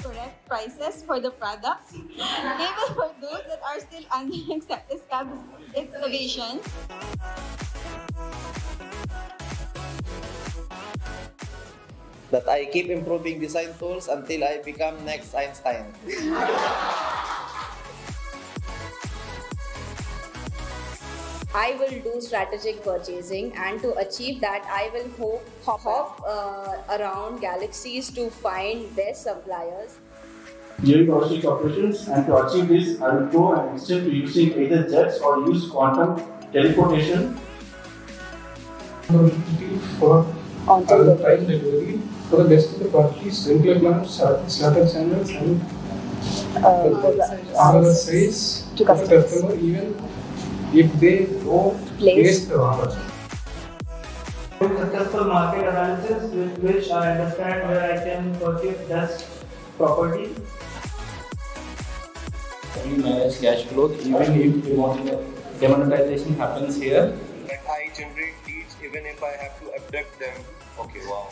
Correct prices for the products, even for those that are still under excavation. That I keep improving design tools until I become next Einstein. I will do strategic purchasing, and to achieve that, I will hop around galaxies to find best suppliers. During logistic operations, and to achieve this, I will go and extend to using either jets or use quantum teleportation. For other price delivery for the best of the quality, sprinkler lamps, starter channels, and other size to the customer, even if they don't place the order. Successful market analysis with which I understand where I can purchase best property. We manage cash flow even if demonetization happens here. That I generate leads even if I have to abduct them. Okay, wow.